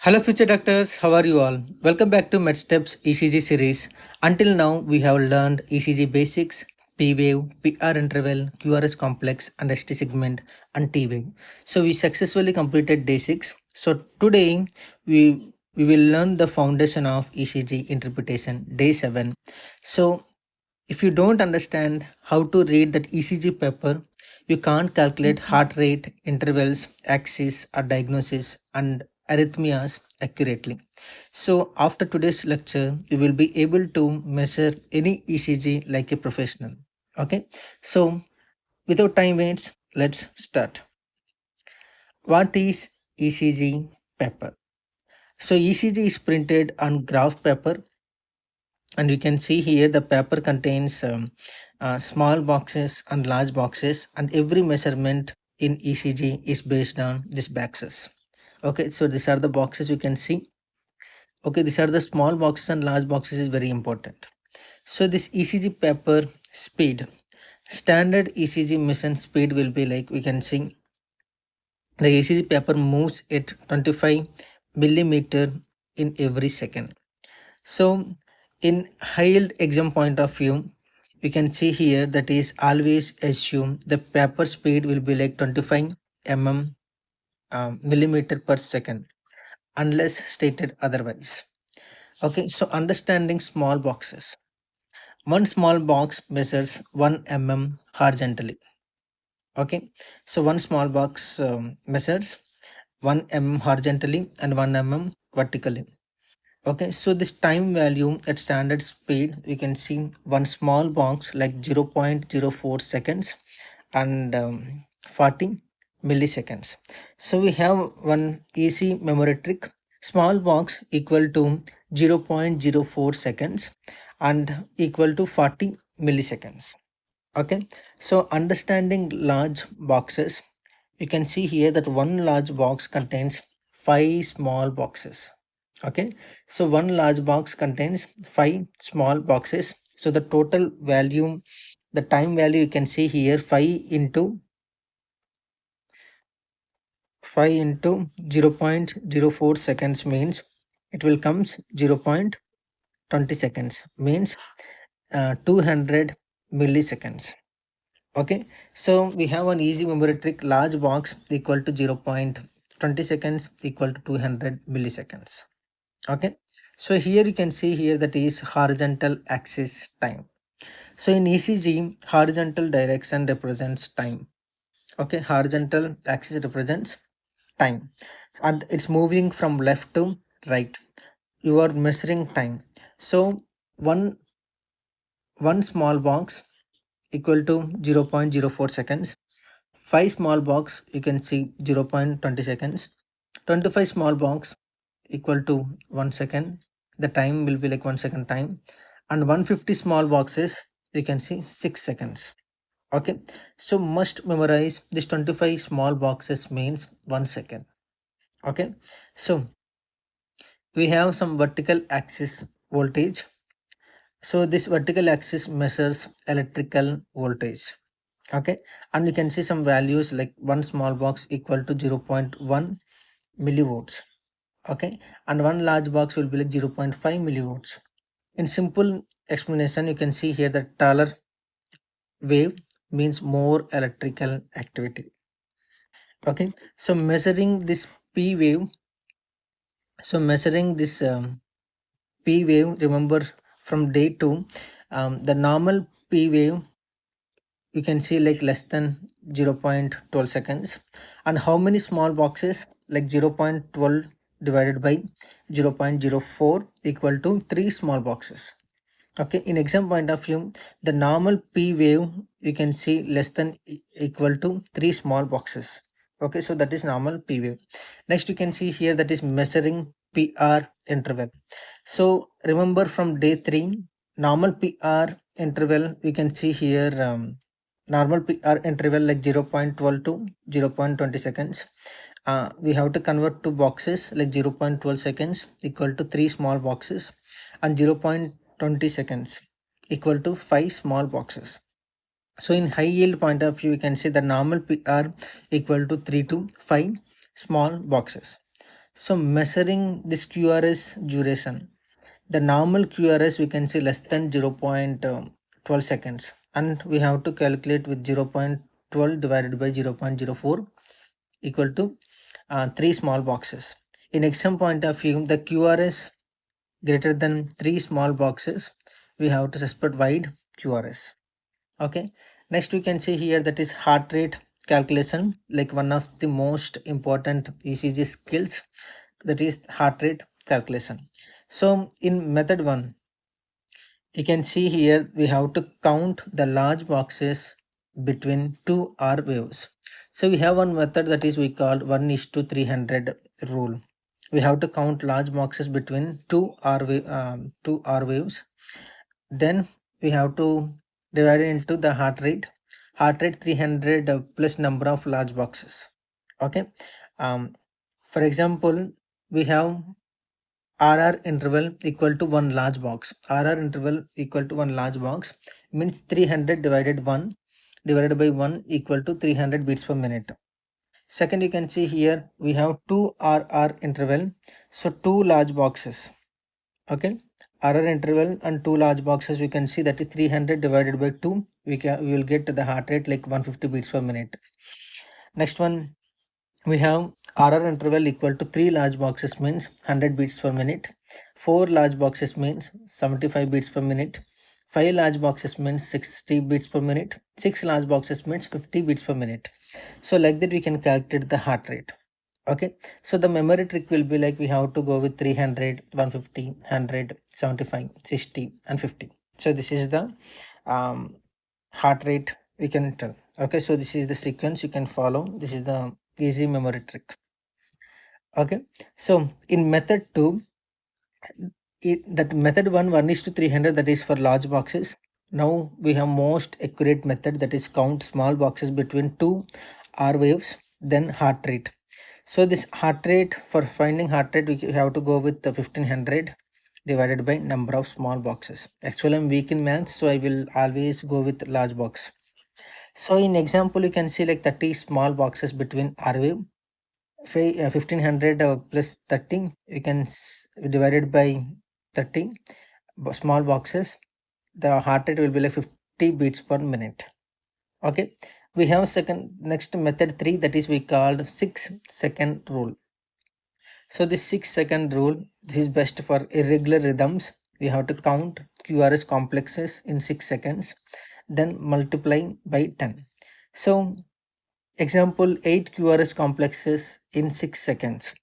Hello, future doctors. How are you all? Welcome back to MedSteps ECG Series. Until now, we have learned ECG basics, P wave, PR interval, QRS complex, and ST segment, and T wave. So we successfully completed day 6. So today, we will learn the foundation of ECG interpretation, day 7. So if you don't understand how to read that ECG paper, you can't calculate heart rate, intervals, axis, or diagnosis and arrhythmias accurately. So after today's lecture, you will be able to measure any ECG like a professional. Okay. So without time waits, let's start. What is ECG paper? So ECG is printed on graph paper, and you can see here the paper contains small boxes and large boxes, and every measurement in ECG is based on these boxes. Okay, so these are the boxes you can see. Okay, these are the small boxes and large boxes is very important. So this ECG paper speed, standard ECG mission speed will be like we can see the ECG paper moves at 25 millimeter in every second. So in high yield exam point of view, we can see here that is always assume the paper speed will be like 25 millimeter per second unless stated otherwise. Okay, so understanding small boxes. One small box measures 1 horizontally. Okay, so one small box measures 1 horizontally and 1 vertically. Okay, so this time value at standard speed, we can see one small box like 0.04 seconds and 40 milliseconds. So we have one easy memory trick. Small box equal to 0.04 seconds and equal to 40 milliseconds. Okay, so understanding large boxes, you can see here that one large box contains 5 small boxes. Okay, so one large box contains 5 small boxes. So the total value, the time value you can see here 5 into 0.04 seconds means it will comes 0.20 seconds means 200 milliseconds. Okay, so we have an easy memory trick. Large box equal to 0.20 seconds equal to 200 milliseconds. Okay, so here you can see here that is horizontal axis time. So in ECG, horizontal direction represents time. Okay, horizontal axis represents time, and it's moving from left to right. You are measuring time. So one one small box equal to 0.04 seconds. 5 small box you can see 0.20 seconds. 25 small box equal to 1 second. The time will be like 1 second time, and 150 small boxes you can see 6 seconds. Okay, so must memorize this 25 small boxes means 1 second. Okay, so we have some vertical axis voltage. So this vertical axis measures electrical voltage. Okay, and you can see some values like one small box equal to 0.1 millivolts. Okay, and one large box will be like 0.5 millivolts. In simple explanation, you can see here that taller wave means more electrical activity. Okay, so measuring this P wave, so measuring this P wave, remember from day 2, the normal P wave you can see like less than 0.12 seconds, and how many small boxes like 0.12 divided by 0.04 equal to 3 small boxes. Okay, in exam point of view, the normal P wave you can see less than equal to 3 small boxes. Okay, so that is normal P wave. Next you can see here that is measuring PR interval. So remember from day 3, normal PR interval you can see here, normal PR interval like 0.12 to 0.20 seconds. We have to convert to boxes like 0.12 seconds equal to 3 small boxes, and 0.20 seconds equal to 5 small boxes. So in high yield point of view, you can see the normal PR equal to 3 to 5 small boxes. So measuring this QRS duration, the normal QRS we can see less than 0.12 seconds, and we have to calculate with 0.12 divided by 0.04 equal to 3 small boxes. In exam point of view, the QRS greater than 3 small boxes, we have to suspect wide QRS. Okay, next we can see here that is heart rate calculation, like one of the most important ECG skills, that is heart rate calculation. So in method 1, you can see here we have to count the large boxes between two R waves. So we have one method that is we called 1 is to 300 rule. We have to count large boxes between two R waves. Then we have to divide it into the heart rate 300 plus number of large boxes. Okay. For example, we have RR interval equal to one large box. RR interval equal to one large box means 300 divided 1 divided by 1 equal to 300 beats per minute. Second, you can see here we have two RR interval, so two large boxes. Okay, RR interval and two large boxes, we can see that is 300 divided by 2, we will get the heart rate like 150 beats per minute. Next one, we have RR interval equal to 3 large boxes means 100 beats per minute, 4 large boxes means 75 beats per minute, 5 large boxes means 60 beats per minute, 6 large boxes means 50 beats per minute. So like that we can calculate the heart rate. Okay, so the memory trick will be like we have to go with 300, 150, 100, 75, 60 and 50. So this is the um, heart rate we can tell. Okay, so this is the sequence you can follow. This is the easy memory trick. Okay, so in method 2, that method 1 is to 300, that is for large boxes. Now we have most accurate method, that is count small boxes between two R waves, then heart rate. So this heart rate, for finding heart rate, we have to go with the 1500 divided by number of small boxes. Actually I'm weak in maths, so I will always go with large box. So in example you can see like 30 small boxes between R wave. 1500 plus 30, you can divided by 30 small boxes, the heart rate will be like 50 beats per minute. Okay, we have second next method 3, that is we called 6-second rule. So this 6-second rule, this is best for irregular rhythms. We have to count QRS complexes in 6 seconds, then multiply by 10. So example, 8 QRS complexes in 6 seconds.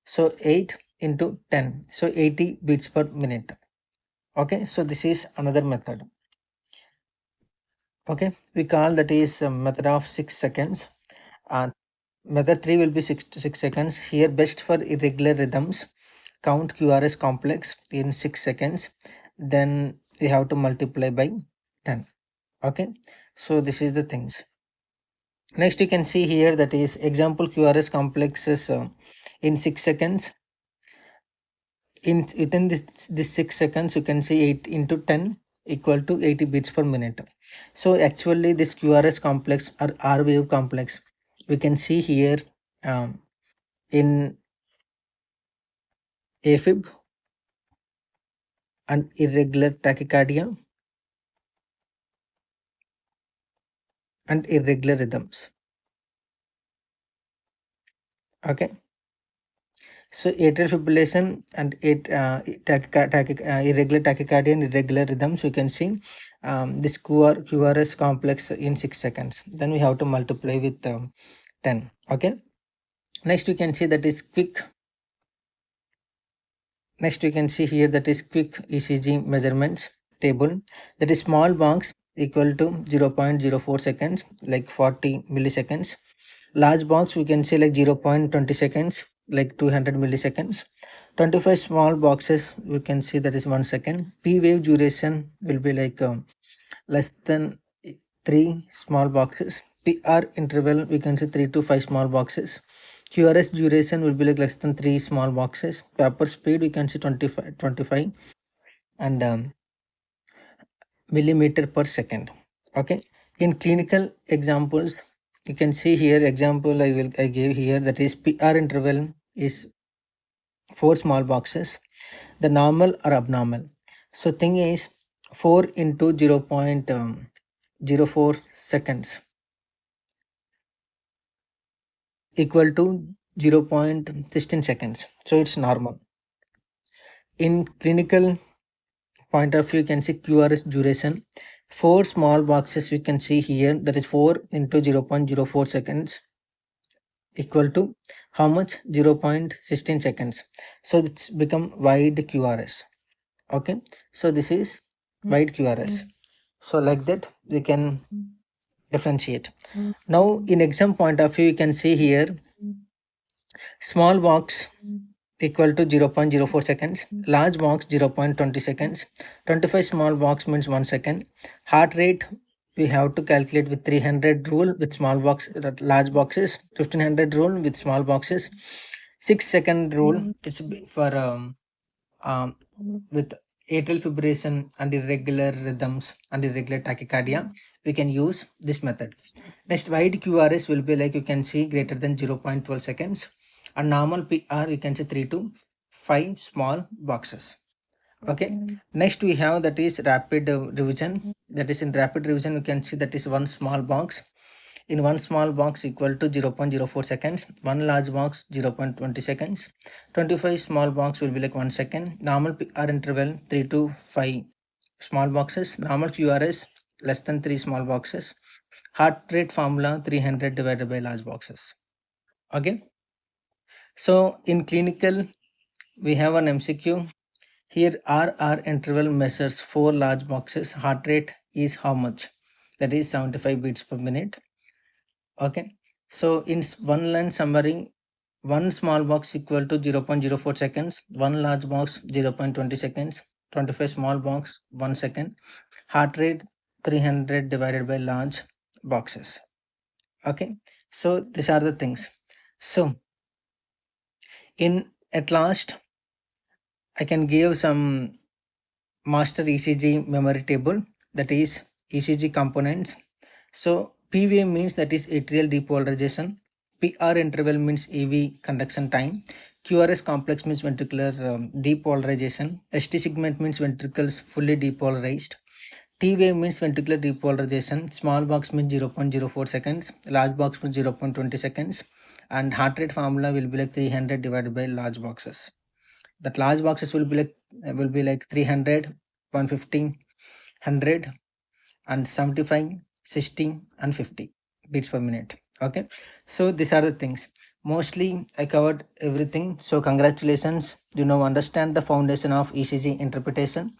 So 8 into 10, so 80 beats per minute. Okay, so this is another method. Okay, we call that is a method of 6 seconds. Method 3 will be 6 seconds. Here best for irregular rhythms. Count QRS complex in 6 seconds. Then we have to multiply by 10. Okay, so this is the things. Next you can see here that is example QRS complexes in 6 seconds. Within this 6 seconds you can see 8 into 10 equal to 80 beats per minute. So actually this QRS complex or R wave complex, we can see here in AFib and irregular tachycardia and irregular rhythms. Okay, so atrial fibrillation and irregular tachycardia and irregular rhythms, we can see this QRS complex in 6 seconds. Then we have to multiply with 10. Okay, next we can see that is quick. Next you can see here that is quick ECG measurements table, that is small box equal to 0.04 seconds, like 40 milliseconds. Large box we can say like 0.20 seconds, like 200 milliseconds. 25 small boxes we can see that is 1 second. P wave duration will be like less than 3 small boxes. PR interval we can say 3 to 5 small boxes. QRS duration will be like less than 3 small boxes. Paper speed we can see 25 and millimeter per second. Okay, in clinical examples you can see here example I gave here, that is PR interval is 4 small boxes, the normal or abnormal. So thing is 4 into 0.04 seconds equal to 0.16 seconds. So it's normal. In clinical point of view, you can see QRS duration. 4 small boxes we can see here, that is 4 into 0.04 seconds equal to how much? 0.16 seconds. So it's become wide QRS. Okay, so this is wide QRS. So like that we can differentiate. Now in exam point of view, you can see here small box equal to 0.04 seconds, large box 0.20 seconds, 25 small box means 1 second. Heart rate we have to calculate with 300 rule with small box, large boxes, 1500 rule with small boxes, 6-second rule. It's for um, with atrial fibrillation and irregular rhythms and irregular tachycardia, we can use this method. Next, wide QRS will be like you can see greater than 0.12 seconds, and normal PR you can see 3 to 5 small boxes. Okay. Next we have that is rapid revision. That is in rapid revision we can see that is one small box. In one small box equal to 0.04 seconds, one large box 0.20 seconds, 25 small box will be like 1 second. Normal PR interval 3 to 5 small boxes. Normal QRS less than 3 small boxes. Heart rate formula 300 divided by large boxes. Okay. So in clinical we have an MCQ. Here RR interval measures 4 large boxes. Heart rate is how much? That is 75 beats per minute. Okay. So in one line summary, one small box equal to 0.04 seconds, one large box 0.20 seconds, 25 small box 1 second, heart rate 300 divided by large boxes. Okay. So these are the things. So in at last, I can give some master ECG memory table, that is ECG components. So PVM means that is atrial depolarization. PR interval means EV conduction time. QRS complex means ventricular depolarization. ST segment means ventricles fully depolarized. T wave means ventricular depolarization. Small box means 0.04 seconds. Large box means 0.20 seconds. And heart rate formula will be like 300 divided by large boxes. That large boxes will be like 300, 150, 100 and 75, 60 and 50 beats per minute. Okay, so these are the things. Mostly I covered everything. So congratulations, you now understand the foundation of ECG interpretation.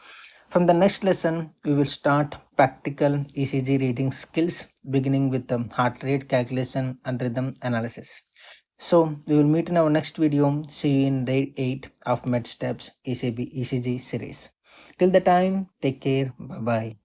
From the next lesson we will start practical ECG reading skills, beginning with the heart rate calculation and rhythm analysis. So we will meet in our next video. See you in day 8 of MedSteps ECG series. Till the time, take care. Bye bye.